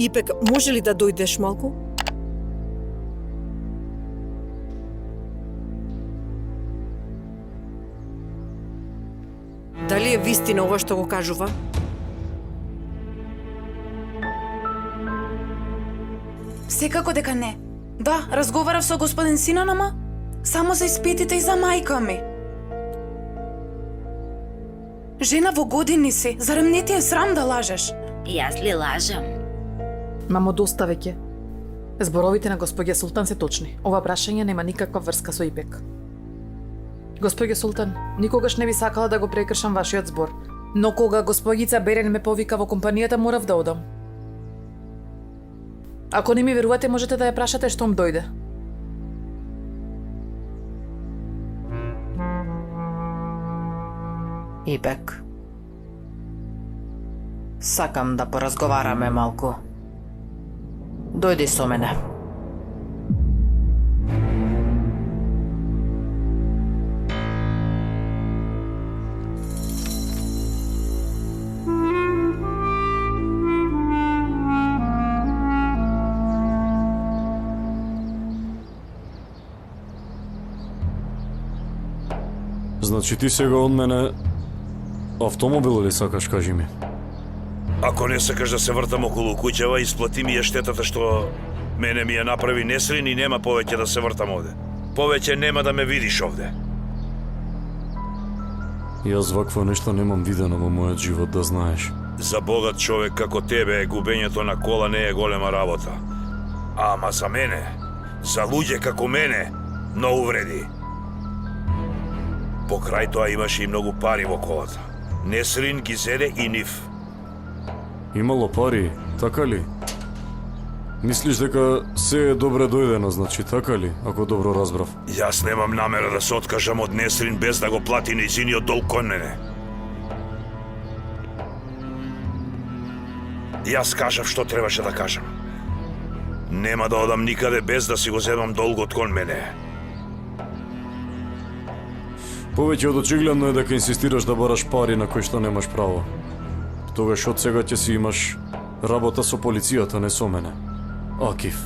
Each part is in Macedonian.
Ипек, може ли да дојдеш малку? Дали е вистина ова што го кажува? Секако дека не. Да, разговарав со господин Синан, ама само за испитите и за мајка ми. Жена во години си, зарем не ти е срам да лажеш? Јас ли лажам? Мамо, доста веќе. Зборовите на господја Султан се точни. Ова прашање нема никаква врска со Ипек. Господја Султан, никогаш не би сакала да го прекршам вашиот збор. Но кога господјица Берен ме повика во компанијата, морав да одам. Ако не ми верувате, можете да ја прашате штом дојде. Ипек, сакам да поразговараме малку. Дојди со мене. Значи ти сега од мене автомобил ли сакаш, кажи ми? Ако не сакаш да се вртам околу куќава, исплати ми ја штетата што мене ми ја направи Несрин и нема повеќе да се вртам овде. Повеќе нема да ме видиш овде. Јас вакво нешто немам видено во мојот живот, да знаеш. За богат човек како тебе губењето на кола не е голема работа. Ама за мене, за луѓе како мене, многу вреди. Покрај тоа имаше и многу пари во колата. Несрин ги зеде и нив. Имало пари, така ли? Мислиш дека се е добре дојдено, значи, така ли, ако добро разбрав? Јас немам намера да се откажам од Несрин без да го плати нејзиниот долг кон мене. Јас кажав што требаше да кажам. Нема да одам никаде без да си го земам долгот кон мене. Повеќе од очигледно е дека инсистираш да бараш пари на кои што немаш право. Тогаш од сега ќе си имаш работа со полицијата, не со мене. Акиф.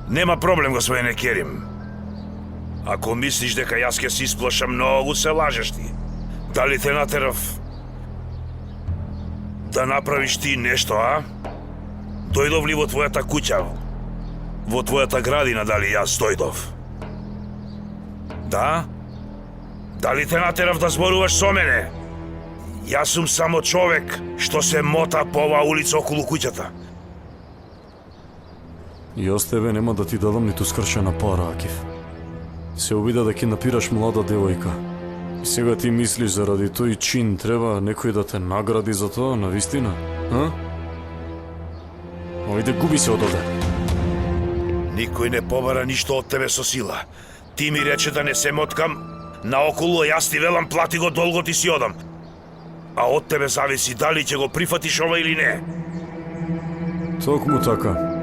Нема проблем, господине Керим. Ако мислиш дека јас ќе се исплашам, многу се лажеш ти. Дали те натерав да направиш ти нешто, а? Дојдов ли во твојата куќа? Во твојата градина дали јас дојдов? Да? Дали те натерав да зборуваш со мене? Јас сум само човек што се мота по оваа улица околу куќата. Јас тебе нема да ти дадам ниту скршена пара, Акиф. Се обида да киднапираш млада девојка. И сега ти мислиш заради тој чин треба некој да те награди за тоа, навистина? А? Ојде, губи се од овде. Никој не побара ништо од тебе со сила. Ти ми рече да не се моткам, наоколу јас ти велам плати го долгот и си одам. А од тебе зависи дали ќе го прифатиш ова или не. Токму така.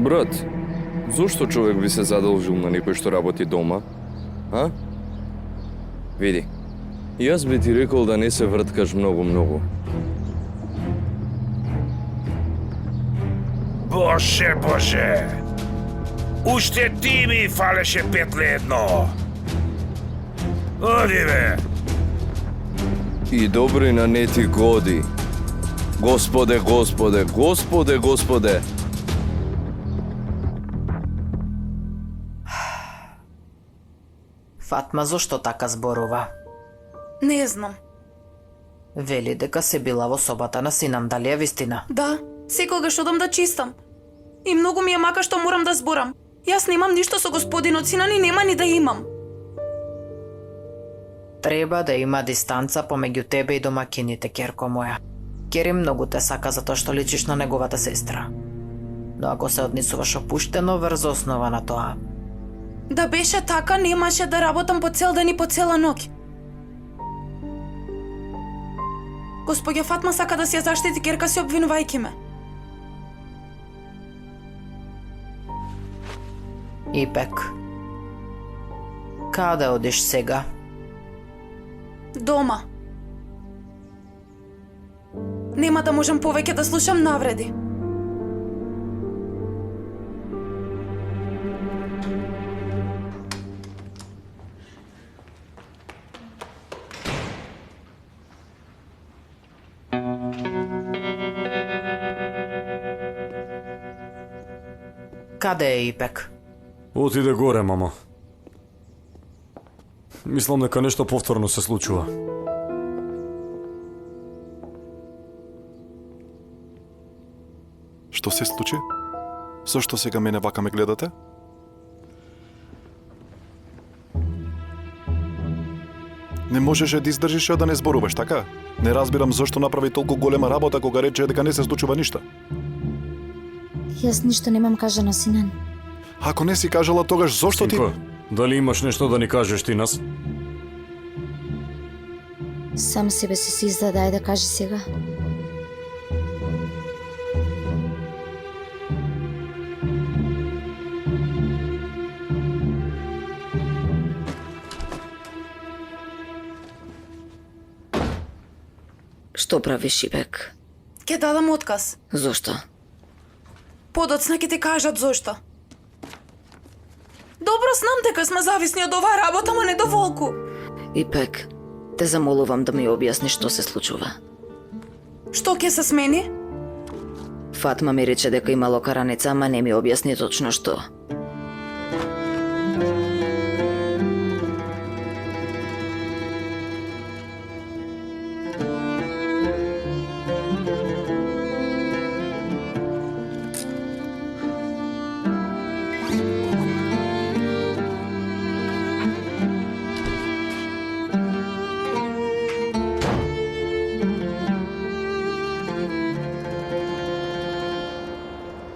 Брат, зошто човек би се задолжил на некој што работи дома? А? Види, јас би ти рекол да не се врткаш многу. Боже! Уште ти ми фалеше 5:1. Оди бе! И добрина не ти годи. Господе! Фатма зошто така зборува? Не знам. Вели дека се била во собата на Синан, дали е вистина? Да, секогаш одам да чистам. И многу ми е мака што морам да зборам. Јас немам ништо со господинот Синан и нема ни да имам. Треба да има дистанца помеѓу тебе и домакините, керко моја. Керим многу те сака затоа што личиш на неговата сестра. Но ако се однесуваш опуштено врз основа на тоа, Да беше така, немаше да работам по цел ден и по цела ноќ. Господја Фатма сака да си ја заштити ќерка си обвинувајќи ме. Ипек, каде одиш сега? Дома. Нема да можам повеќе да слушам навреди. Каде е Ипек? Отиде горе, мамо. Мислам дека нешто повторно се случува. Што се случи? Зошто сега мене вака ме гледате? Не можеше да издржиш да не зборуваш, така? Не разбирам зошто направи толку голема работа кога рече дека не се случува ништо. Јас ништо немам кажано, Синан. Ако не си кажала тогаш зошто ти... Синко, дали имаш нешто да ни кажеш ти нас? Сам себе си издадај да кажи сега. Што правиш, Ипек? Ке дадам отказ. Зошто? Подоцна ќе ти кажат зошто. Добро знам дека сме зависни од оваа работа, ама не доволку. Ипек, те замолувам да ми објасниш што се случува. Што ќе се смени? Фатма ми рече дека имало караница, ама не ми објасни точно што.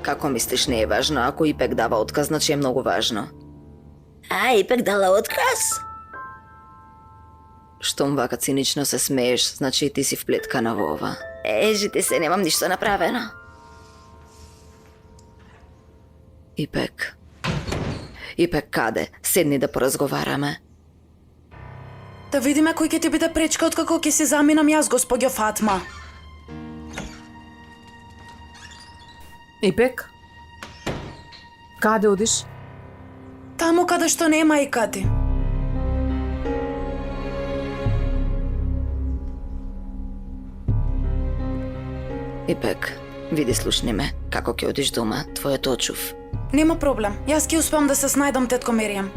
Како мислиш не е важно? Ако Ипек дава отказ, значи е многу важно. А, Ипек дала отказ? Штом вака цинично се смееш, значи и ти си вплеткана во ова. Ежите се, немам ништо направено. Ипек. Ипек, каде? Седни да поразговараме. Да видиме кој ќе ти биде пречка откако ќе се заминам јас, господјо Фатма. Ипек? Каде одиш? Таму каде што нема и кати. Ипек, види слушни ме, како ќе одиш дома, твојот очув. Нема проблем, јас ќе успеам да се снајдам, тетко Меријам.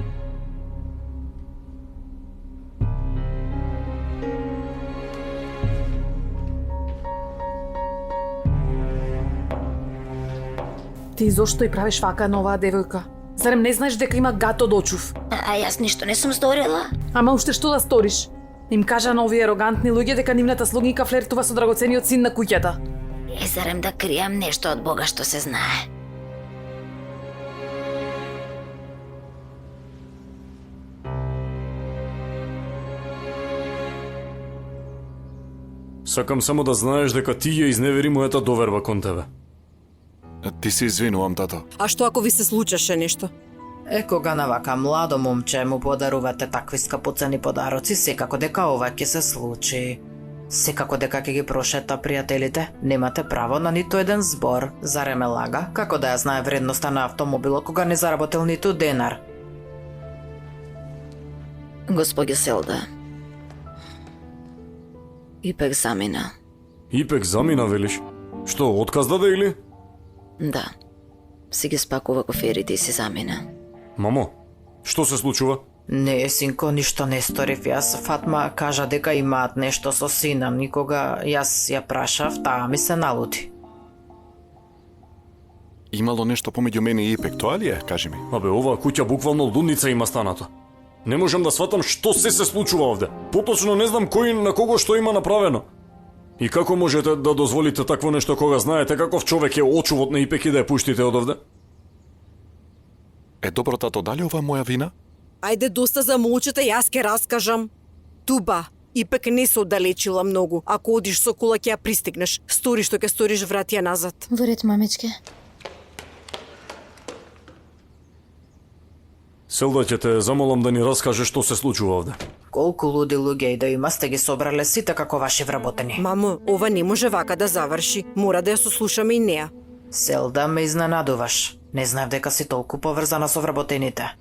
Ти зошто и правиш вака на оваа девојка? Зарем не знаеш дека има гат од очув? А јас ништо не сум сторила. Ама уште што да сториш? Им кажа на овие арогантни луѓе дека нивната слугинка флертува со драгоцениот син на куќата. Зарем да кријам нешто од Бога што се знае. Сакам само да знаеш дека ти ја изневери мојата доверба кон тебе. Ти се извинувам, тато. А што ако ви се случеше нешто? Кога на вака младо момче му подарувате такви скапоцени подароци, секако дека ова ќе се случи. Секако дека ќе ги прошета пријателите, немате право на ниту еден збор. Зарем ме лага, како да ја знае вредноста на автомобилот кога не заработил ниту денар. Господја Селда, Ипек замина. Ипек замина, велиш? Што, отказ даде или? Да. Си ги спакува коферите и си замина. Мамо, што се случува? Не, синко, ништо не сторив јас. Фатма кажа дека имаат нешто со синам. Никога јас ја прашав, таа ми се налути. Имало нешто помеѓу мене и Ипек, тоа ли е? Кажи ми. Абе, оваа куќа буквално лудница има станато. Не можам да сватам што се случува овде. Поточно не знам кој на кого што има направено. И како можете да дозволите такво нешто кога знаете каков човек е очувот на Ипек и да ја пуштите од овде? Е, добро, тато, дали ова е моја вина? Ајде доста замолчете, јас ке раскажам. Туба, Ипек не се оддалечила многу. Ако одиш со кола ќе ја пристигнеш. Стори што ќе сториш, врати ја назад. Во ред, мамечке. Селда, ќе те замолам да ни раскажеш што се случува овде. Колку луди луѓе и да има сте ги собрале сите како ваши вработени. Мамо, ова не може вака да заврши. Мора да ја сослушаме и неа. Селда, ме изненадуваш. Не знаев дека си толку поврзана со вработените.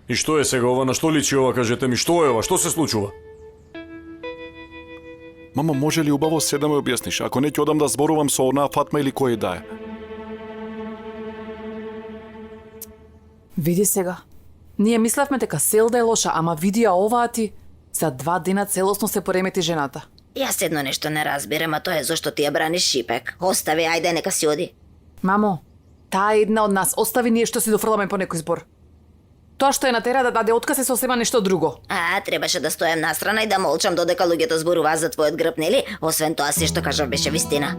И што е сега ова, на што личи ова, кажете ми, што е ова, што се случува? Мамо, може ли убаво се да ме објасниш? Ако не ќе одам да зборувам со онаа Фатма или кој да е. Види сега. Ние мислевме дека Селда е лоша, ама види ја оваа ти. За 2 дена целосно се поремети жената. Јас едно нешто не разбирам, а тоа е зашто ти ја браниш Ипек. Остави, ајде, нека си оди. Мамо, таа е една од нас. Остави ние што си дофрламе по некој збор. Тоа што е натера да даде отказ е сосема нешто друго. Требаше да стојам настрана и да молчам додека луѓето зборуваа за твојот грб, нели? Освен тоа, се што кажав беше вистина.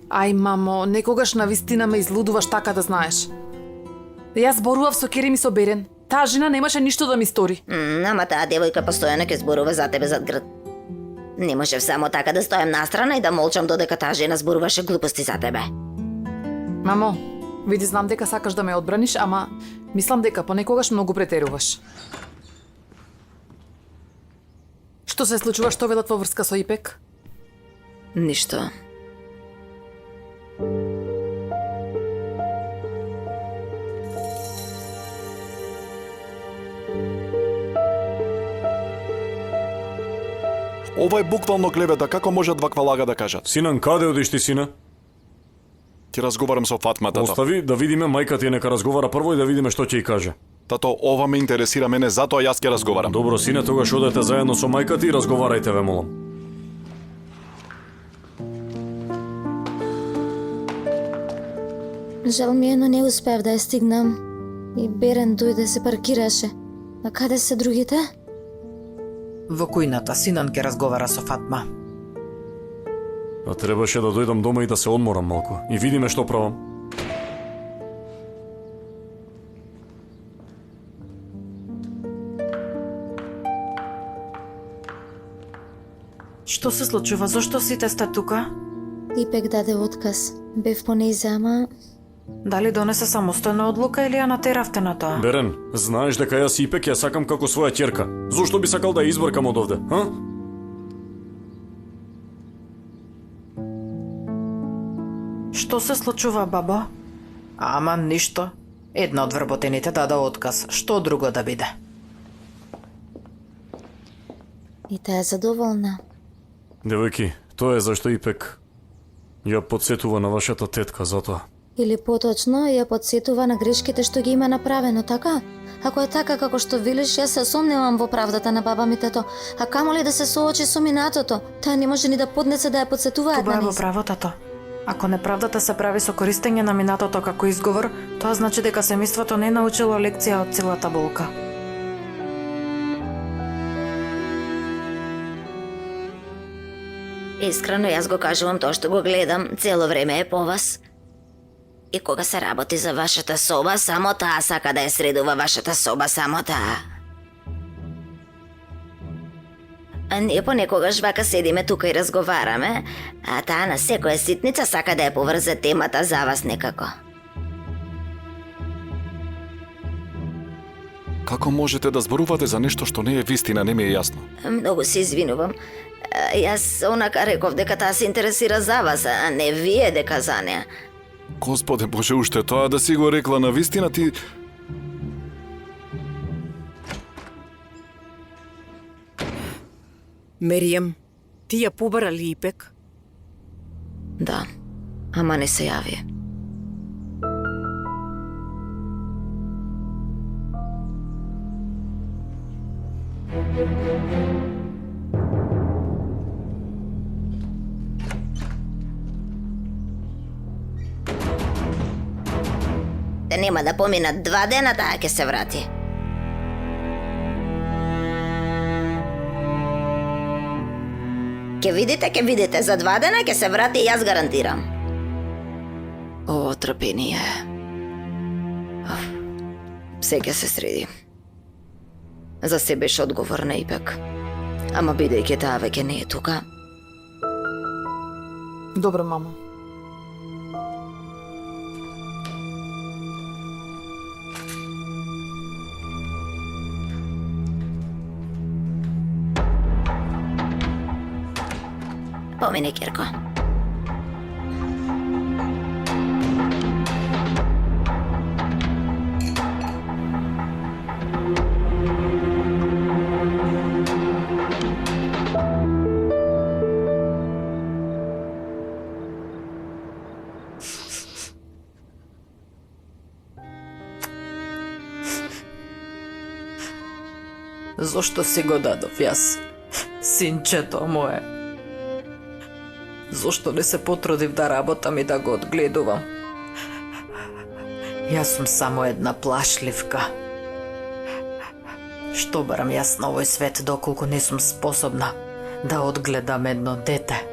Ај, мамо, некогаш на вистина ме излудуваш, така да знаеш. Јас зборував со Керим и со Берен. Таа жена немаше ништо да ми стори. Ама таа девојка постојано ќе зборува за тебе зад грд. Не можев само така да стојам настрана и да молчам додека таа жена зборуваше глупости за тебе. Мамо, види, знам дека сакаш да ме одбраниш, ама мислам дека понекогаш многу претеруваш. Што се случува, што велат во врска со Ипек? Ништо. Ова е буквално клевета, како можат ваква лага да кажат? Синан, каде одиш ти, сина? Ќе разговарам со Фатма, тато. Остави да видиме, мајка ти нека разговара прво и да видиме што ќе й каже. Тато, ова ме интересира мене, затоа јас ќе разговарам. Добро, сине, тогаш одете заедно со мајка ти и разговарајте, ве молам. Жал ми е, но не успеав да ја стигнам. И Берен дојде се паркираше. А каде се другите? Во кујната, Синан ќе разговара со Фатма. А требаше да дојдам дома и да се одморам малку. И видиме што правам. Што се случува? Зошто сите сте тука? Ипек даде отказ. Бев по нејза, ама Дали донесе самостојна одлука или ја натеравте на тоа? Берен, знаеш дека јас Ипек ја сакам како своја ќерка. Зошто би сакал да ја избркам од овде, а? Што се случува, бабо? Ама ништо. Една од вработените даде отказ. Што друго да биде? и таа е задоволна. Девојки, тоа е зашто Ипек ја подсетува на вашата тетка затоа. Или поточно ја подсетува на грешките што ги има направено, така? Ако е така како што велиш, јас се сомневам во правдата на баба ми тето, а камоли да се соочи со минатото. Таа не може ни да поднесе да ја подсетуваат Туба на е во нејз. право, тато. Ако неправдата се прави со користење на минатото како изговор, тоа значи дека семејството не научило лекција од целата болка. Искрено јас го кажувам тоа што го гледам, цело време е по вас. И кога се работи за вашата соба, само таа сака да ја средува вашата соба, само таа. А ние понекогаш вака седиме тука и разговараме, а таа на секоја ситница сака да ја поврзе темата за вас некако. Како можете да зборувате за нешто што не е вистина, не ми е јасно. Многу се извинувам. Јас онака реков дека таа се интересира за вас, а не вие дека за неа. Господе Боже, уште тоа да си го рекла на вистина ти... Мерием, ти ја побара ли Ипек? Да, ама не се јави. Нема да поминат 2 дена, таа ќе се врати. Ќе видите, за 2 дена ќе се врати, јас гарантирам. О, трпение. Се ќе се среди. За се беше одговорна Ипек. Ама бидејќи таа веќе не е тука, Добро, мамо. помини Кирко. Зошто си го дадов јас, синчето мое? Зошто не се потрудив да работам и да го одгледувам? Јас сум само една плашливка. Што барам јас на овој свет доколку не сум способна да одгледам едно дете?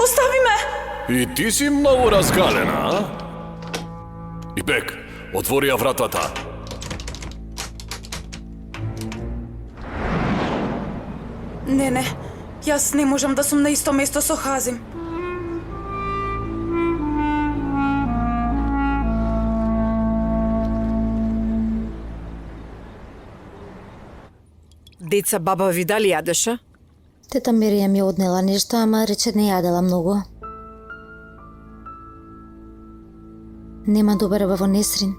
Остави ме! И ти си многу разгалена, а? Ипек, отвори ја вратата. Не, јас не можам да сум на исто место со Хазим. Деца, баба ви дали јадеше? Тета Мирија ми однела нешто, ама рече не јадела многу. Нема доверба во Несрин.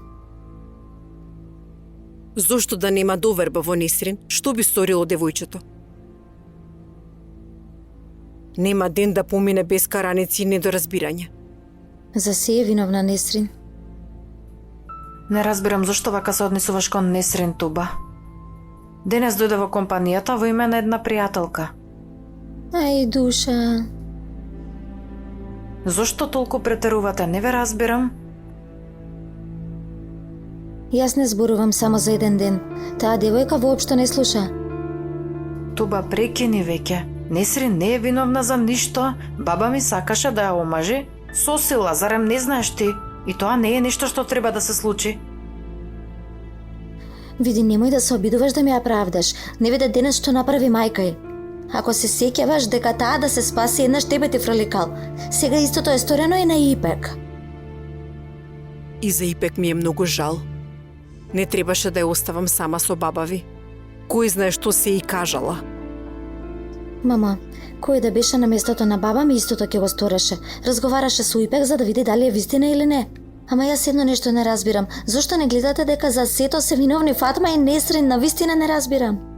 Зошто да нема доверба во Несрин? Што би сторило девојчето? Нема ден да помине без караници и недоразбирање. За се е виновна Несрин. Не разбирам зошто вака се однесуваш кон Несрин, Туба. Денес дојде во компанијата во име на една пријателка. Ај, душа. Зошто толку претерувате? Не ве разбирам. Јас не зборувам само за еден ден. Таа девојка воопшто не слуша. Туба, прекини веќе. Несрин не е виновна за ништо. Баба ми сакаше да ја омажи. Со сила, зарем не знаеш ти? И тоа не е нешто што треба да се случи. Види, немој да се обидуваш да ми ја правдаш. Не виде денес што направи мајка ј. Ако се сеќаваш дека таа да се спаси, еднаш тебе те фраликал. Сега истото е сторено и на Ипек. И за Ипек ми е многу жал. Не требаше да ја оставам сама со баба ви. Кој знае што се и кажала. Мама, кој да беше на местото на баба ми истото ќе го стореше. Разговараше со Ипек за да види дали е вистина или не. Ама јас едно нешто не разбирам. Зошто не гледате дека за сето се виновни Фатма и Несрин? На вистина не разбирам.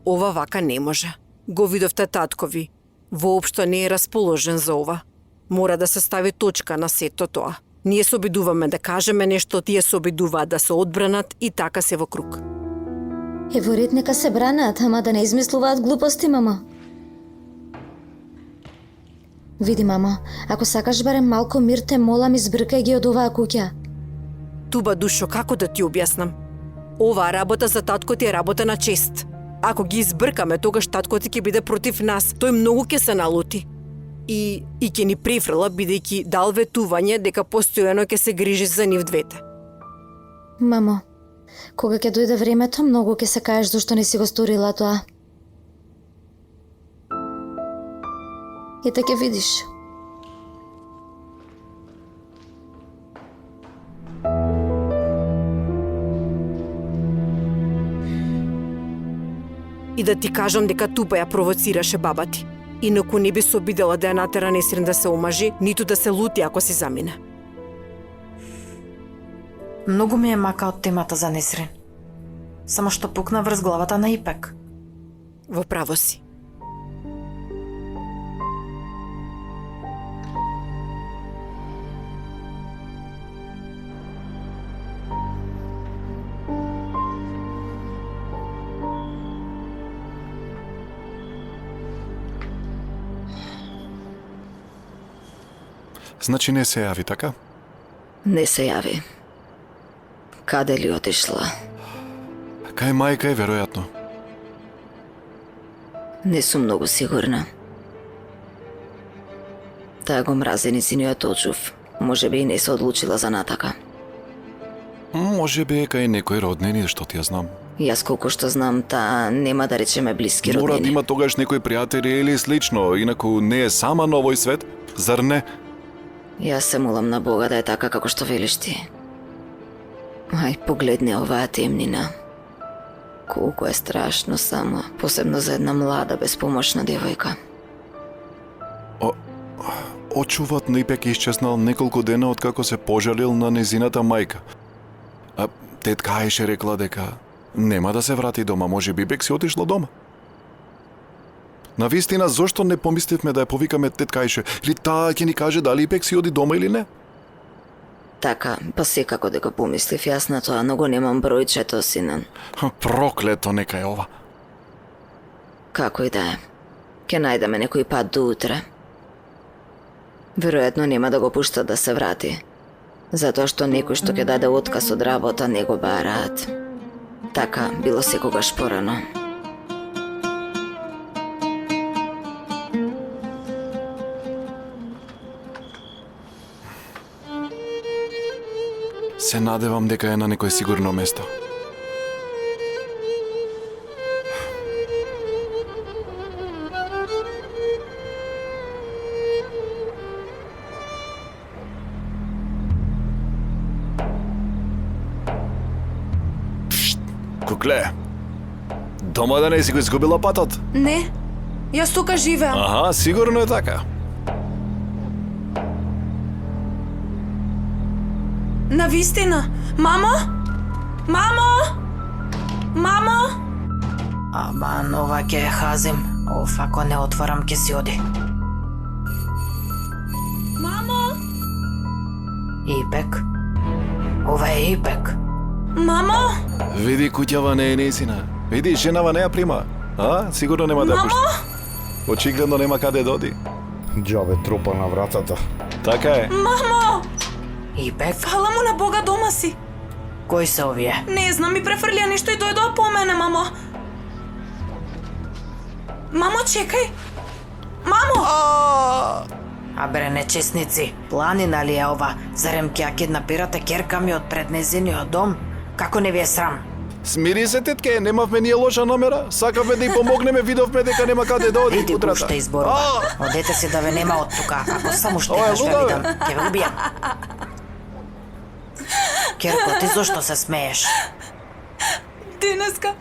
Ова вака не може. Го видовте таткови. Воопшто не е расположен за ова. Мора да се стави точка на сето тоа. Ние се обидуваме да кажеме нешто, тие се обидуваат да се одбранат и така се во круг. Ево ред нека се бранат, ама да не измислуваат глупости, мама. Види, мама, ако сакаш барем малку мир, те молам, избркај ги од оваа куќа. Туба, душо, како да ти објаснам? Оваа работа за татко ти е работа на чест. Ако ги избркаме, тогаш татко ти ќе биде против нас. Тој многу ќе се налути. И ќе ни префрла, бидејќи дал ветување дека постојано ќе се грижи за нив двете. Мамо, кога ќе дојде времето, многу ќе се кажеш зашто не си го сторила тоа. И така ќе видиш. И да ти кажам дека Туба ја провоцираше баба ти. Инаку не би се обидела да ја натера Несрин да се омажи, ниту да се лути ако си замине. Многу ми е мака од темата за Несрин. Само што пукна врз главата на Ипек. Во право си. Значи не се јави, така? Не се јави. Каде ли отишла? Кај мајка е веројатно. Не сум многу сигурна. Таа го мрази низиниот очув. Може би и не се одлучила за натака. Може би е кај некој роднини, што ти ја знам. Јас колку што знам, таа нема да речеме блиски Мора да роднини. има тогаш некој пријатели или слично, инаку не е сама на овој свет, зар не? Јас се молам на Бога да е така како што велиш ти. Ај, погледни оваа темнина. Колку е страшно само, посебно за една млада, безпомошна девојка. Очуват на Ипек исчезнал неколку дена од како се пожалил на незината мајка. А тетка Ајше рекла дека нема да се врати дома, може би Ипек си отишла дома. Навистина, зошто не помисливме да ја повикаме тетка Ајше, или таа ќе ни каже дали Ипек си оди дома или не? Така, па секако дека помислив јас на тоа, но го немам бројчето, Синан. Проклето нека е ова. Како и да е. Ке најдеме некој пат до утре. Веројатно нема да го пуштат да се врати. Затоа што некој што ќе даде отказ од работа не го бараат. Така било секогаш порано. Се надевам дека е на некој сигурно место. Кукле, дома да не си го изгубила патот? Не, јас тука живеам. Аха, сигурно е така. Навистина. Мамо? Мамо? Мамо? Аман, ова ќе е Хазим. Оф, ако не отворам, ќе си оди. Мамо? Ипек? Ова е Ипек. Мамо? Види, куќава не е нејзина. Види, женава не ја прима. А? Сигурно нема да ја пушта. Очигледно нема каде да оди. Џабе тропа на вратата. Така е. Мамо? Ипек? Фала му на Бога, дома си. Кои се овие? Не знам, ми префрлија нешто и дојдоа по мене, мамо. Мамо, чекај. Мамо! А бре, нечестници, планина ли е ова? Зарем ќе ја киднапирате керка ми од пред незиниот дом? Како не ви е срам? Смири се, тетке, немавме ние лоша намера. Сакавме да ја помогнеме, видовме дека нема каде да оди Иди утрата. пушта изборува. Одете си да ве нема од тука. Ако само што Ова е еднаш ве луда, бе. видам, ќе ве убијам. Керко, ти зошто се смееш? Денеска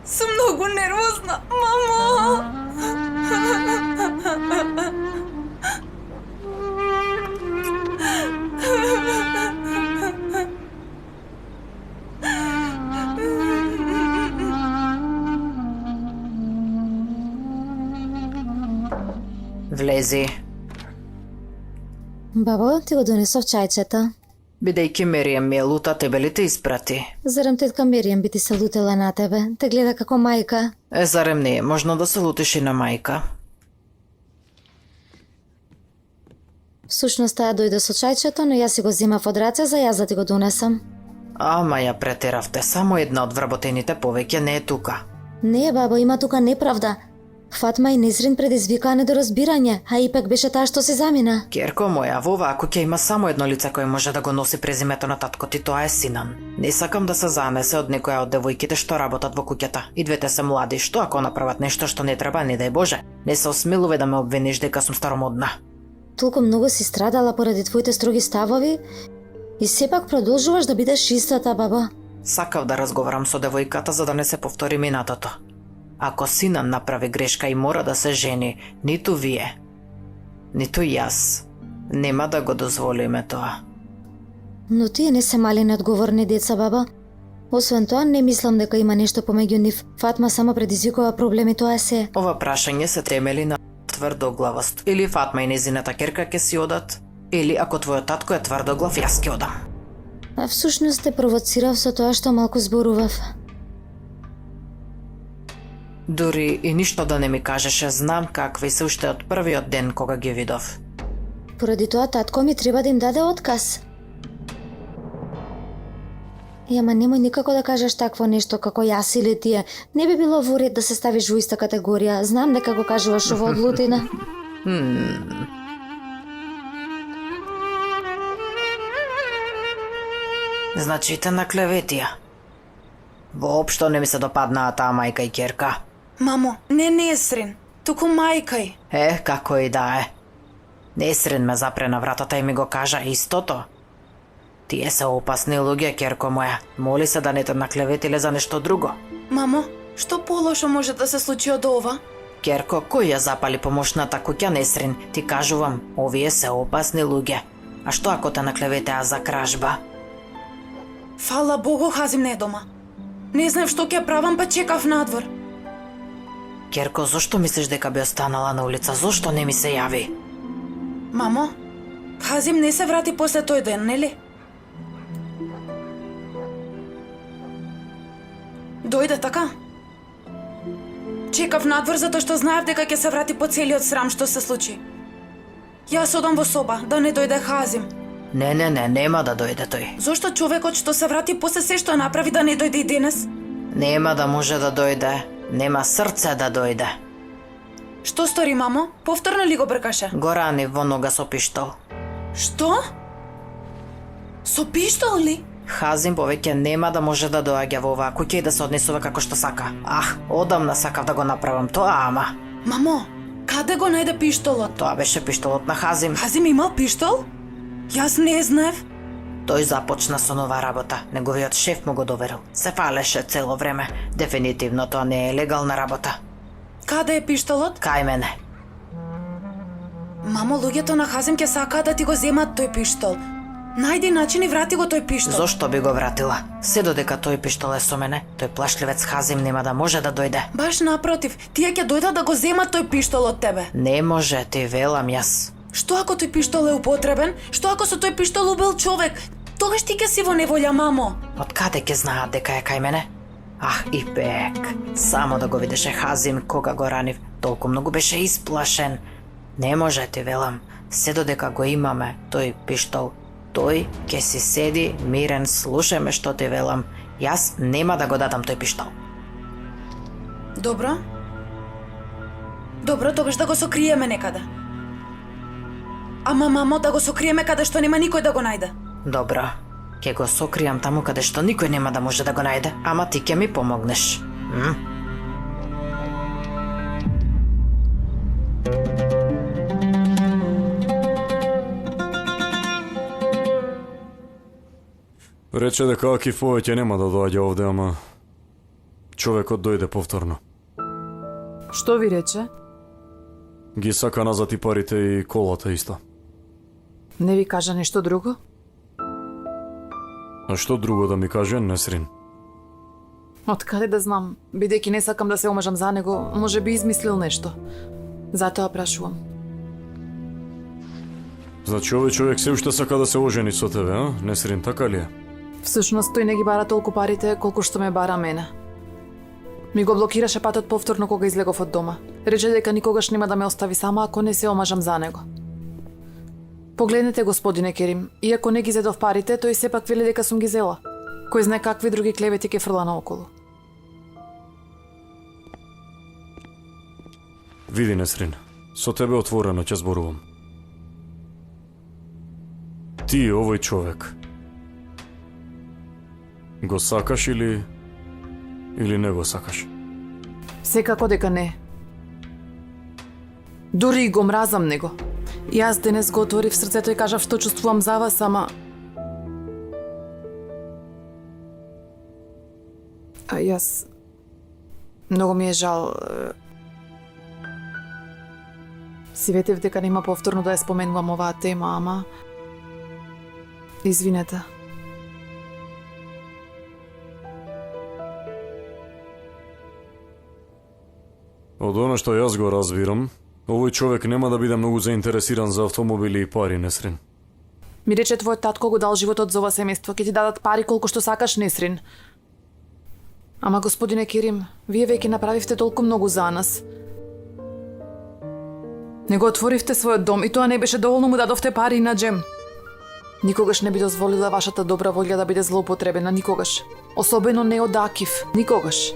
сум многу нервозна, мамо. Влези. Бабо, ти го донесов чајчета. Бидејќи Мерием ми е лута, тебе ли те испрати? Зарем тетка Мерием би ти се лутела на тебе? Те гледа како мајка. Зарем не е можно да се лутиш и на мајка? Всушност таа дојде со чајчето, но јас си го земав од раце за јас да ти го донесам. Ама ја претеравте, само една од вработените повеќе не е тука. Не, бабо, има тука неправда. Фатма и Незрин предизвикаа недоразбирање, а Ипек беше таа што се замина. Керко моја, во оваа куќа има само едно лице кој може да го носи презимето на татко ти, тоа е Синан. Не сакам да се замесе од некоја од девојките што работат во куќата. И двете се млади, што ако направат нешто што не треба, не дај Боже. Не се осмелуве да ме обвиниш дека сум старомодна. Толку многу си страдала поради твоите строги ставови и сепак продолжуваш да бидеш истата, баба. Сакав да разговарам со девојката за да не се повтори минатото. Ако Синан направи грешка и мора да се жени, ниту вие, ниту јас, нема да го дозволиме тоа. Но тие не се мали неодговорни деца, баба. Освен тоа, не мислам дека има нешто помеѓу нив. Фатма само предизвикува проблеми, тоа е се. Ова прашање се темели на тврдоглавост. Или Фатма и незината керка ќе си одат, или ако твојот татко е тврдоглав, јас ќе одам. А всушност те провоцирав со тоа што малку зборував. Дури и ништо да не ми кажеше, знам какви се уште од првиот ден кога ги видов. Поради тоа татко ми треба да им даде отказ. Ама немој никако да кажеш такво нешто како јас или тие. Не би било во ред да се ставиш во иста категорија. Знам дека го кажуваш ово од лутина. Значи те наклеветија. Воопшто не ми се допаднаа таа мајка и ќерка. Мамо, не Несрин, туку мајкај. Како и да е. Несрин ме запре на вратата и ми го кажа истото. Тие се опасни луѓе, ќерко моја. Моли се да не те наклеветиле за нешто друго. Мамо, што полошо може да се случи од ова? Ќерко, кој ја запали помошната куќа, Несрин? Ти кажувам, овие се опасни луѓе. А што ако те наклеветеа за кражба? Фала Богу, Хазим не е дома. Не знаев што ќе правам, па чекав надвор. Ќерко, зошто мислиш дека би останала на улица? Зошто не ми се јави? Мамо, Хазим не се врати после тој ден, нели? Дојде така? Чекав надвор затоа што знаев дека ќе се врати по целиот срам што се случи. Јас одам во соба, да не дојде Хазим. Не, нема да дојде тој. Зошто човекот што се врати после се што направи да не дојде и денес? Нема да може да дојде. Нема срце да дојде. Што стори, мамо? Повторно ли го бркаше? Го рани во нога со пиштол. Што? Со пиштол ли? Хазим повеќе нема да може да доаѓа во оваа куќа и да се однесува како што сака. Одамна сакав да го направам тоа, ама... Мамо, каде го најде пиштолот? Тоа беше пиштолот на Хазим. Хазим имал пиштол? Јас не знаев. Тој започна со нова работа. Неговиот шеф му го доверил. Се фалеше цело време. Дефинитивно тоа не е легална работа. Каде е пиштолот? Кај мене. Мамо, луѓето на Хазим ќе сакаат да ти го земат тој пиштол. Најди начин и врати го тој пиштол. Зошто би го вратила? Се додека тој пиштол е со мене, тој плашливец Хазим нема да може да дојде. Баш напротив, тие ќе дојдат да го земат тој пиштол од тебе. Не може, ти велам јас. Што ако тој пиштол е употребен? Што ако со тој пиштол убил човек? Тогаш ти ќе си во неволја, мамо. Од каде ќе знаат дека е кај мене? И пек. Само да го видеше Хазим кога го ранив, толку многу беше исплашен. Не може, ти велам. Се додека го имаме тој пиштол, тој ќе си седи мирен, слушај ме што ти велам. Јас нема да го дадам тој пиштол. Добро. Добро, тогаш да го сокриеме некаде. Ама, мамо, да го сокриеме каде што нема никој да го најде. Добро. Ќе го сокријам таму каде што никој нема да може да го најде, ама ти ќе ми помогнеш. Рече дека Акиф повеќе нема да доаѓа овде, ама човекот дојде повторно. Што ви рече? Ги сака назад и парите и колата исто. Не ви кажа нешто друго? А што друго да ми каже, Несрин? Откаде да знам, бидејќи не сакам да се омажам за него, може би измислил нешто. Затоа прашувам. Значи овој човек се уште сака да се ожени со тебе, Несрин, така ли е? Всушност тој не ги бара толку парите колку што ме бара мене. Ми го блокираше патот повторно кога излегов од дома. Рече дека никогаш нема да ме остави сама ако не се омажам за него. Погледнете, господине Керим, иако не ги зедов парите, тој сепак вели дека сум ги зела. Кој знае какви други клевети ке фрла наоколу. Види, Несрин, со тебе отворено ќе зборувам. Ти, овој човек, го сакаш или не го сакаш? Секако дека не. Дури и го мразам него. Јас денес го отворив срцето и кажав што чувствувам за вас, ама... Јас... Многу ми е жал... Си ветев дека нема повторно да ја споменувам оваа тема, ама... Извинете. Од оно што јас го разбирам, овој човек нема да биде многу заинтересиран за автомобили и пари, Несрин. Ми рече твојот татко го дал животот за ова семејство, ќе ти дадат пари колку што сакаш, Несрин. Ама, господине Керим, вие веќе направивте толку многу за нас. Не го отворивте својот дом и тоа не беше доволно, му дадовте пари на джем. Никогаш не би дозволила вашата добра волја да биде злоупотребена, никогаш. Особено не од Акив, никогаш.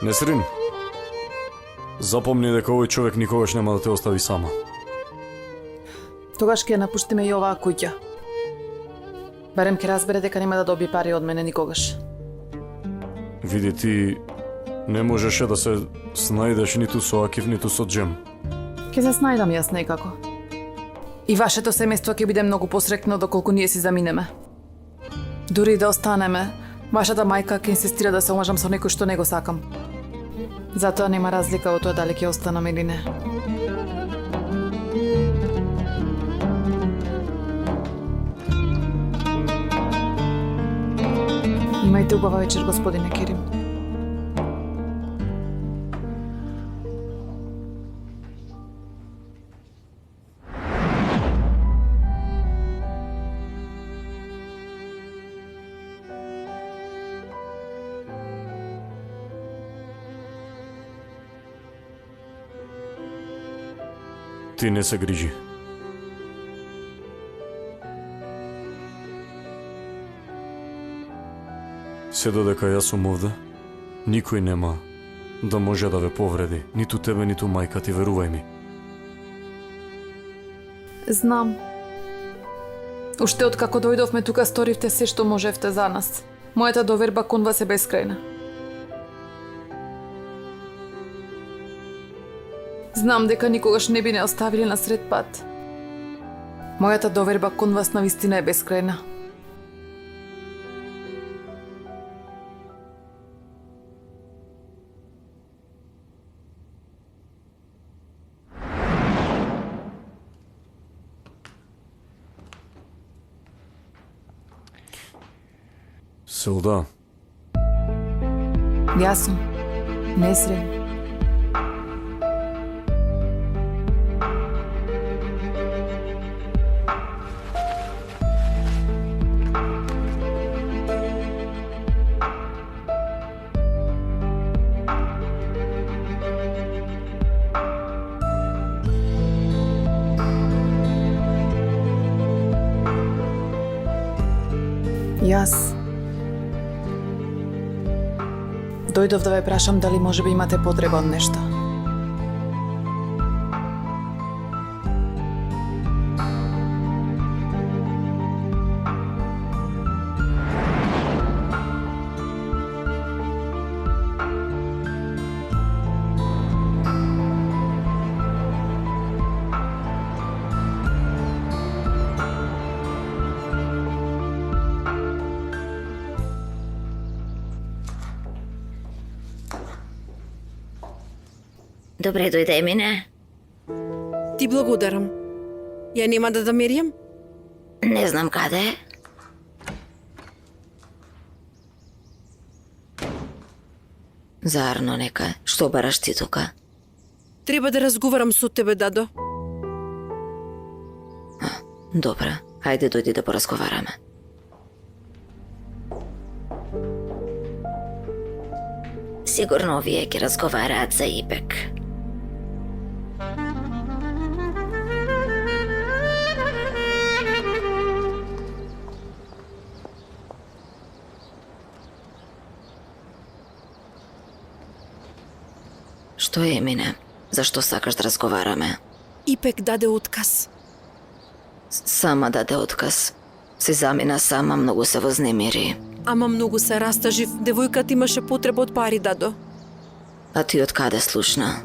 Несрин, запомни дека овој човек никогаш нема да те остави сама. Тогаш ќе ја напуштиме и оваа куќа. Барем ќе разбере дека нема да доби пари од мене никогаш. Види, ти не можеше да се снајдеш ниту со Акив, ниту со Джем. Ќе се снајдам јас некако. И вашето семејство ќе биде многу посрекно доколку ние си заминеме. Дури и да останеме, вашата мајка ќе инсистира да се омажам со некој што не го сакам. Затоа нема разлика во тоа дали ќе останам или не. Имајте убава вечер, господине Керим. Ти не се грижи. Се додека јас сум овде, никој нема да може да ве повреди, ниту тебе, ниту мајка ти, верувај ми. Знам. Уште откако дојдовме тука сторивте се што можевте за нас. Мојата доверба кон вас е бескрајна. Знам дека никогаш не би не оставили на сред пат. Мојата доверба кон вас навистина е бескрајна. Селда, Јас сум Несрин. Јас дојдов да ве прашам дали можеби имате потреба од нешто. Добре дојде, Емине. Ти благодарам. Ја нема да меријам? Не знам каде. Заарно нека, што бараш ти тука? Треба да разговарам со тебе, дадо. Добра, ајде дојди да поразговараме. Сигурно овие ќе разговараат за Ипек. Што е, Емине? Зашто сакаш да разговараме? Ипек даде отказ. Сама даде отказ. Се замина сама, многу се вознемири. Ама многу се растажив. Девојката имаше потреба од пари, дадо. А ти од каде слушна?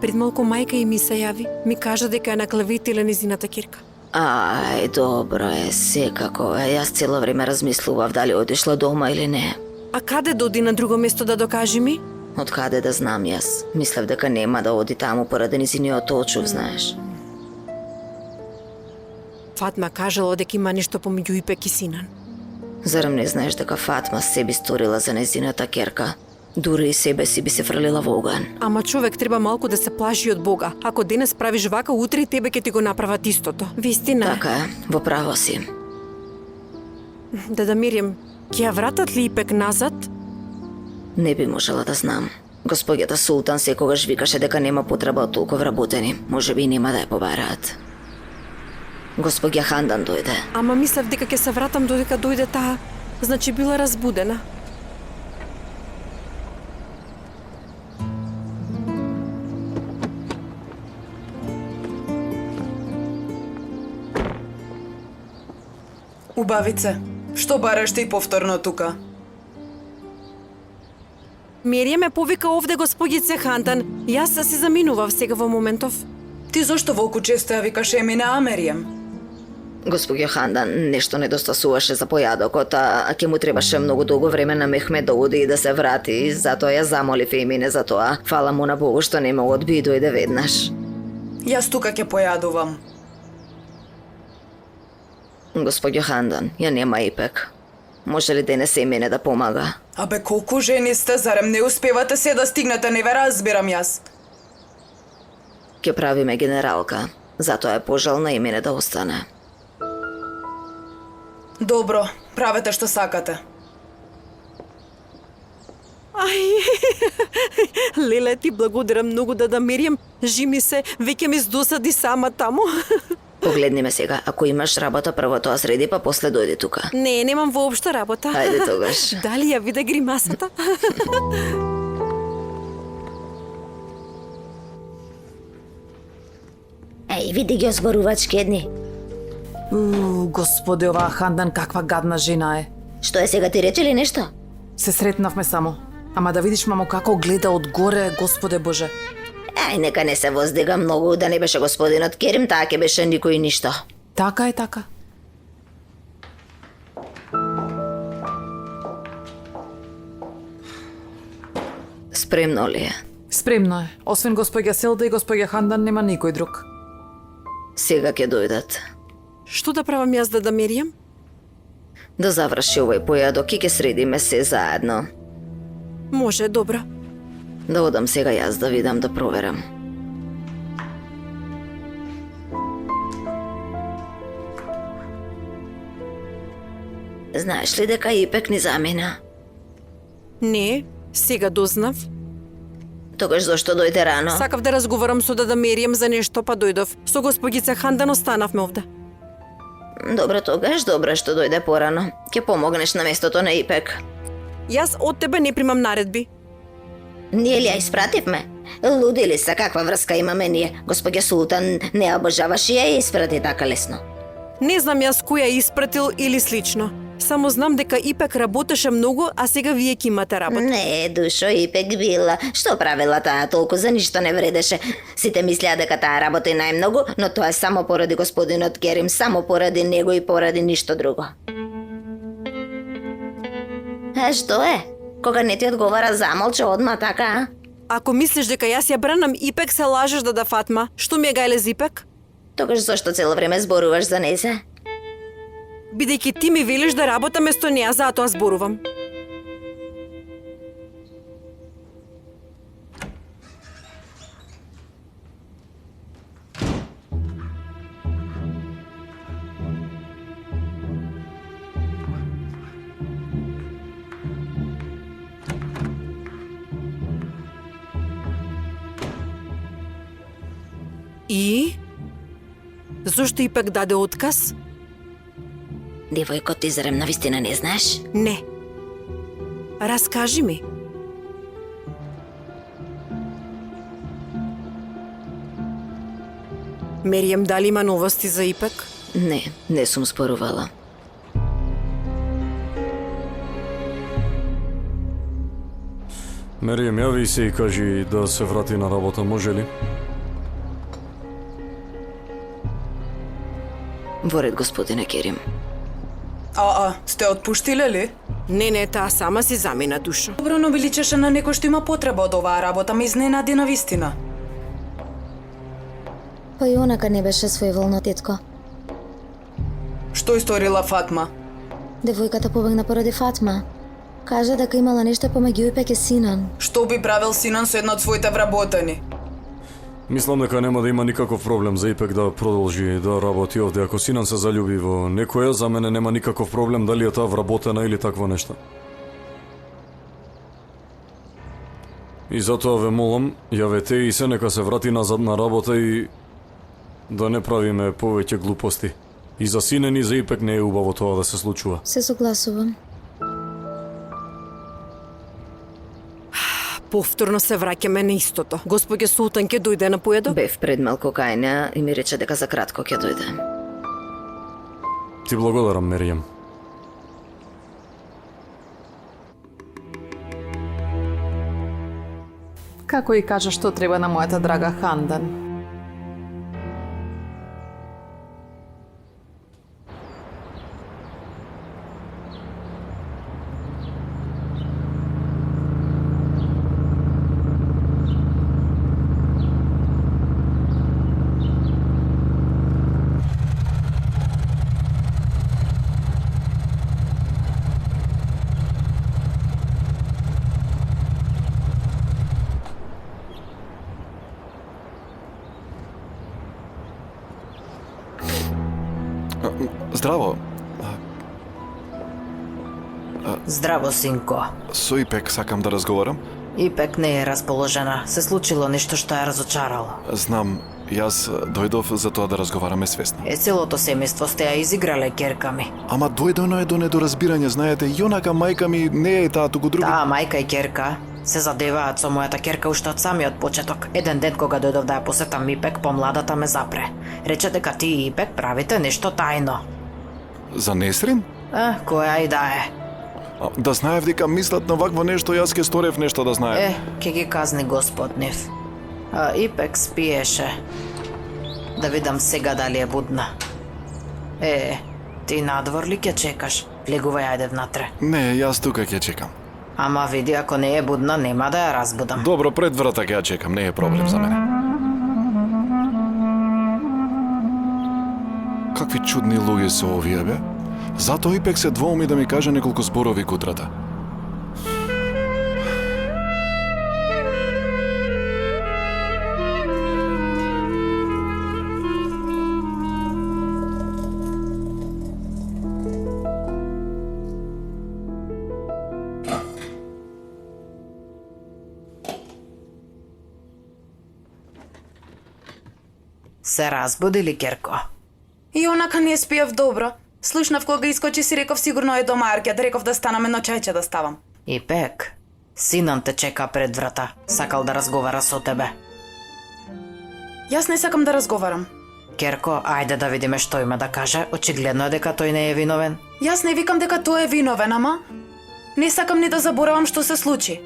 Пред малку мајка и ми се јави. Ми кажа дека ја наклеветила незината кирка. Ај, добро е, секако. Јас цело време размислував дали одишла дома или не. А каде да оди на друго место, да докажи ми? Од каде да знам јас? Мислев дека нема да оди таму поради низиниот очув, знаеш. Фатма кажала дека има нешто помеѓу Ипек и Синан. Зарем не знаеш дека Фатма се би сторила за незината керка? Дури и себе си би се фрлила во оган. Ама човек треба малку да се плаши од Бога. Ако денес правиш вака, утре и тебе ќе ти го направат истото. Вистина. Така е, во право си. Да мерим, ќе ја вратат ли Ипек назад? Не би можела да знам. Господјата Султан секогаш викаше дека нема потреба од толку вработени. Може би нема да ја побараат. Господја Хандан дојде. Ама мислев дека ќе се вратам додека дојде таа. Значи била разбудена. Убавице, што бараш ти повторно тука? Мерија ме повика овде господице Хандан. Јас се заминував сега во моментов. Ти зошто волку често ја викаш Емина Америјам? Господја Хандан нешто недостасуваше за појадокот, а ќе му требаше многу долго време на Мехмед да оди и да се врати, затоа ја замолив Емине за тоа. Фала му на Богу што не ме одби и дојде веднаш. Јас тука ќе појадувам. Господјо Хандан, ја нема Ипек. Може ли денес Емине да помага? Абе, колку жени сте, зарем не успевате се да стигнете, не ве разбирам јас. Ќе правиме генералка, затоа е пожелна Емине да остане. Добро, правете што сакате. Ај, леле, ти благодарам многу да Меријам. Жими се, веќе ми здосади сама таму. Погледни ме сега, ако имаш работа, прво тоа среди, па после дојди тука. Не, немам воопшто работа. Ајде тогаш. Дали ја виде гримасата? Еј, види ги озборувачки едни. Господи, оваа Хандан каква гадна жена е. Што е сега, ти рече ли нешто? Се сретнавме само. Ама да видиш мамо како гледа одгоре, Господе Боже. Ај, нека не се воздига многу, да не беше господинот Керим, таа ќе беше никој ништо. Така е, така. Спремно ли е? Спремно е. Освен господја Селда и господја Хандан нема никој друг. Сега ќе дојдат. Што да правам јас да Меријам? Да заврши овој појадок и ќе средиме се заедно. Може, добро. Да одам сега јас да видам, да проверам. Знаеш ли дека Ипек ни замина? Не, сега дознав. Тогаш зошто дојде рано? Сакав да разговарам со дада Меријам за нешто, па дојдов. Со господица Хандан останавме овде. Добро, тогаш добро што дојде порано. Ќе помогнеш на местото на Ипек. Јас од тебе не примам наредби. Ние ли ја испративме? Луди ли се, каква врска имаме ние? Господја Султан не ја обожаваш и ја испрати така лесно. Не знам јас кој ја испратил или слично. Само знам дека Ипек работеше многу, а сега вие ќе имате работа. Не, душо, Ипек била. Што правила таа, толку за ништо не вредеше. Сите мислеа дека таа работи најмногу, но тоа е само поради господинот Керим, само поради него и поради ништо друго. Што е? Кога не ти одговара, замолча одма така, а? Ако мислиш дека јас ја бранам Ипек, се лажеш дада Фатма. Што ми е гајле за Ипек? Тогаш зашто цело време зборуваш за незе? Бидејќи ти ми велиш да работам место неа, затоа зборувам. И? Зошто Ипек даде отказ? Девојко, ти зарем навистина не знаеш? Не. Раскажи ми. Меријам, дали има новости за Ипек? Не сум зборувала. Меријам, јави се и кажи да се врати на работа, може ли? Во ред, господине Керим. Сте отпуштиле ли? Не, таа сама си замина, душо. Добро, но би личеше на некој што има потреба од оваа работа, ме изненади на вистина. Па и онака не беше своеволна, тетко. Што историла Фатма? Девојката побегна поради Фатма. Кажа дека имала нешто помеѓу Ипек и Синан. Што би правил Синан со една од своите вработени? Мислам дека нема да има никаков проблем за Ипек да продолжи да работи овде. Ако Синан се заљуби во некоја, за мене нема никаков проблем дали е таа вработена или такво нешто. И затоа ве молам, јавете и се нека се врати назад на работа и да не правиме повеќе глупости. И за сине ни за Ипек не е убаво тоа да се случува. Се согласувам. Повторно се враќаме на истото. Господје Султан ќе дојде на поедок? Бев пред малку кајна и ми рече дека за кратко ќе дојде. Ти благодарам, Меријам. Како и кажа што треба на мојата драга Хандан. Здраво. Здраво, синко. Со Ипек сакам да разговарам. Ипек не е расположена. Се случило нешто што ја разочарало. Знам, јас дојдов за тоа да разговараме свесно. Целото семејство сте ја изиграле керка ми. Ама дојдено е до недоразбирање, знаете, јонака мајка ми не е таа, туку други... Таа мајка и керка се задеваат со мојата керка уште од самиот почеток. Еден ден кога дојдов да ја посетам Ипек, помладата ме запре. Рече дека ти и Ипек правите нешто тајно. За Несрин? Која и да е. Да знаев дека мислат на вакво нешто, јас ке сторев нешто да знаев. Ке ги казни Господ нив. Ипек спиеше. Да видам сега дали е будна. Ти надвор ли ќе чекаш? Легувај, ајде внатре. Не, јас тука ќе чекам. Ама види, ако не е будна, нема да ја разбудам. Добро, пред врата ќе ја чекам, не е проблем за мене. Какви чудни луѓе се овие, бе? Затоа Ипек се двоуми да ми каже неколку зборови кутрата. Се разбуди ли, керко? И онака не спиев добро. Слушнав кога искочи си реков сигурно е дома Аркет, реков да станам едно чајче да ставам. Ипек, синан те чека пред врата. Сакал да разговара со тебе. Јас не сакам да разговарам. Керко, ајде да видиме што има да каже. Очигледно е дека тој не е виновен. Јас не викам дека тој е виновен, ама не сакам ни да заборавам што се случи.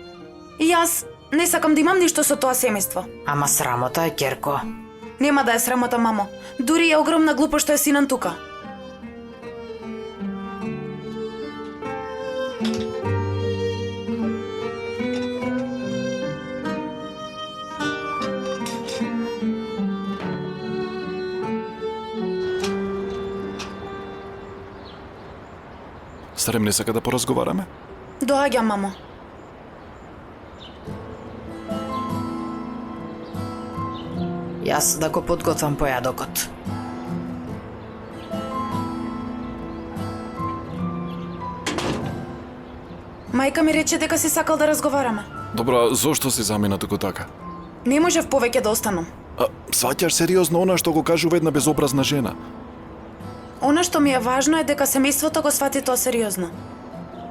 И јас не сакам да имам ништо со тоа семејство. Ама срамота е, керко. Нема да е срамота, мамо. Дури е огромна глупост што е синан тука. Старем не сака да поразговараме? Доаѓам, мамо. Јас да го подготвам појадокот. Мајка ми рече дека си сакал да разговараме. Добро, зошто си замина туку така? Не можев повеќе да останам. Сваќаш сериозно она што го кажува една безобразна жена? Она што ми е важно е дека семејството го свати тоа сериозно.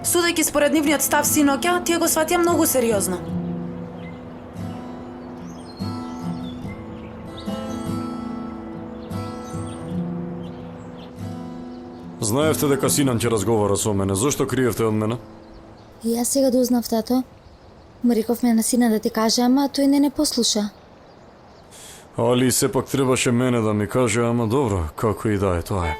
Судејќи според нивниот став синоќа, тие го сватија многу сериозно. Знаевте дека синан ќе разговара со мене, зошто криевте од мене? И јас сега дознав, тато. Му рековме на сина да ти каже, ама тој не послуша. Али сепак требаше мене да ми каже, ама добро, како и да е, тоа е.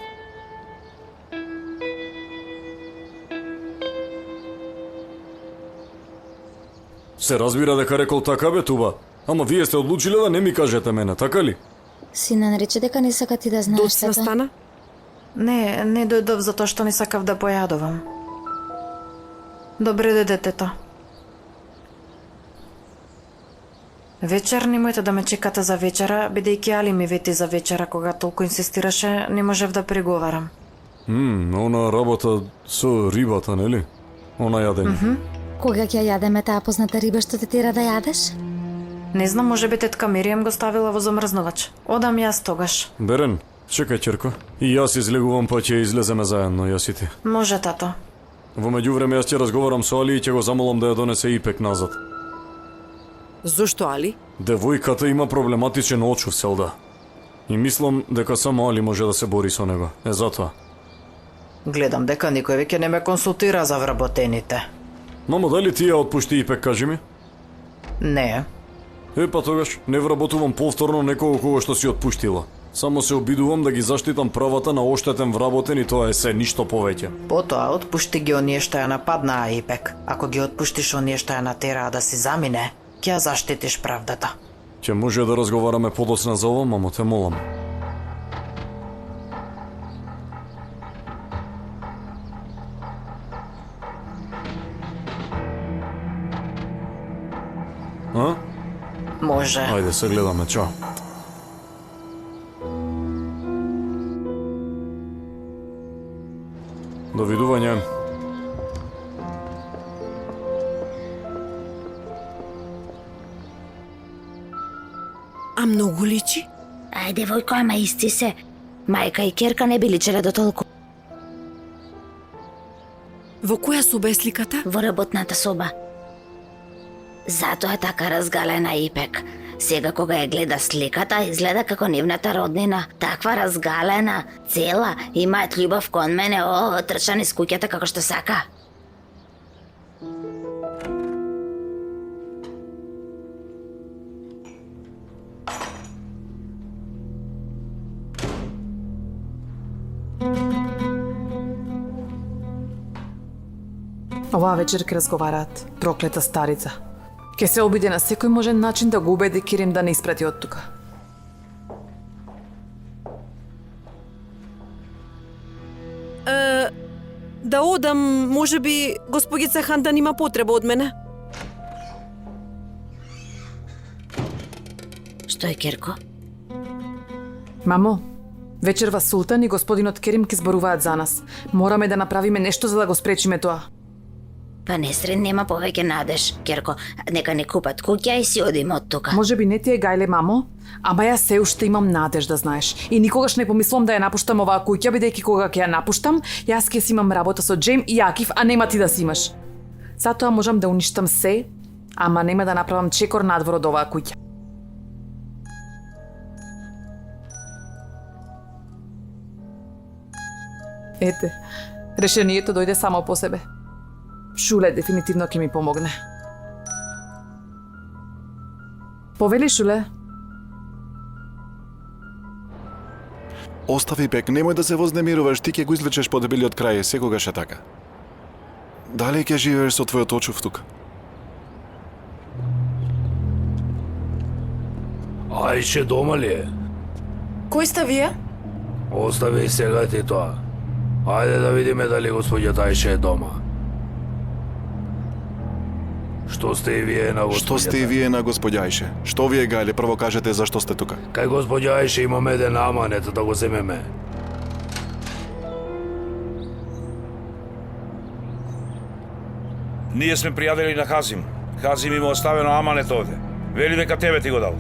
Се разбира дека рекол така, бе, Туба. Ама вие сте одлучиле да не ми кажете мене, така ли? Сина рече дека не сака ти да знаеш, Доцна тато. стана? Не дојдов затоа што не сакав да појадувам. Добре де, детето. Вечер немојте да ме чекате за вечера, бидејќи Али ми вети за вечера, кога толку инсистираше, не можев да преговарам. Она работа со рибата, нели? Она јадење. Кога ќе ја јадеме таа позната риба што те тера да јадеш? Не знам, може би тетка Мирием го ставила во замрзнувач. Одам јас тогаш. Берен, чекај ќерко. И јас излегувам па ќе излеземе заедно, јас и ти. Може, тато. Во меѓувреме јас ќе разговарам со Али и ќе го замолам да ја донесе Ипек назад. Зошто, Али? Девојката има проблематичен очув, Селда. И мислам дека само Али може да се бори со него. Затоа. Гледам дека никој веќе не ме консултира за вработените. Мамо, дали ти ја отпушти Ипек, кажи ми? Не. Па тогаш, не вработувам повторно некого кого што си отпуштила. Само се обидувам да ги заштитам правата на оштетен вработен и тоа е се, ништо повеќе. Потоа отпушти ги оние што ја нападнаа Ипек. Ако ги отпуштиш оние што ја натераа да си замине, ќе ја заштитиш правдата. Ќе може да разговараме подоцна за ова, мамо, те молам. А? Може. Ајде, се гледаме, чао. Довидување. А многу личи? Ајде, војко, ама исти се. Мајка и керка не би личеле до толку. Во која соба е сликата? Во работната соба. Затоа е така разгалена Ипек. Сега кога ја гледа сликата, изгледа како нивната роднина. Таква разгалена, цела, имаат љубов кон мене, трча низ куќата како што сака. Оваа вечер ќе разговараат. Проклета старица. Ке се обиде на секој можен начин да го убеди Кирим да не испрати од тука. Да одам, може би госпогица Хандан има потреба од мене. Што е, керко? Мамо, вечерва Султан и господинот Керим ке зборуваат за нас. Мораме да направиме нешто за да го спречиме тоа. Па несрен нема повеќе надеж, керко. Нека не купат куќа и си одиме од тука. Може би не ти е гајле, мамо, ама јас се уште имам надеж, да знаеш. И никогаш не помислам да ја напуштам оваа куќа, бидејќи кога ќе ја напуштам, јас ќе си имам работа со Джейм и Јакив, а нема ти да си имаш. Затоа можам да уништам се, ама нема да направам чекор надвор од оваа куќа. Ете, решението дојде само по себе. Шуле дефинитивно ќе ми помогне. Повели, Шуле. Остави Пек, немој да се вознемируваш, ти ќе го извлечеш подебелиот крај, секогаш е така. Дали ќе живееш со твојот очув тука? Ајше дома ли е? Кој сте вие? Остави сега ти тоа. Ајде да видиме дали господјата Ајше е дома. Што сте и вие на господјата? Што сте и вие на господја Ајше? Што вие гајле, прво кажете зашто сте тука? Кај господја Ајше имаме еден аманет да го земеме. Ние сме пријатели на Хазим. Хазим има оставено аманет овде. Вели дека тебе ти го дал.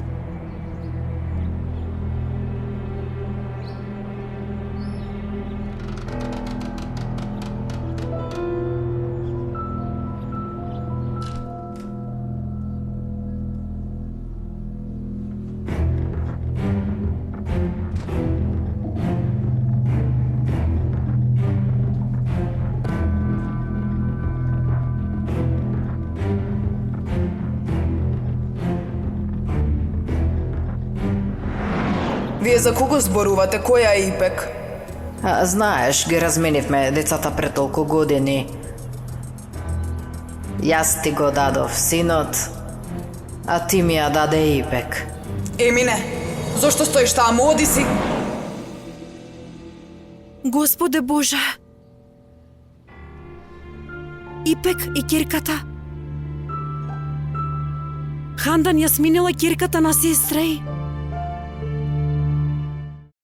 Вие за кого зборувате? Која е Ипек? Знаеш, ги разменивме децата пред толку години. Јас ти го дадов синот, а ти ми ја даде Ипек. Емине, зошто стоиш таму? Оди си! Господе Боже! Ипек и кирката. Хандан ја сменила кирката на сестра ѝ.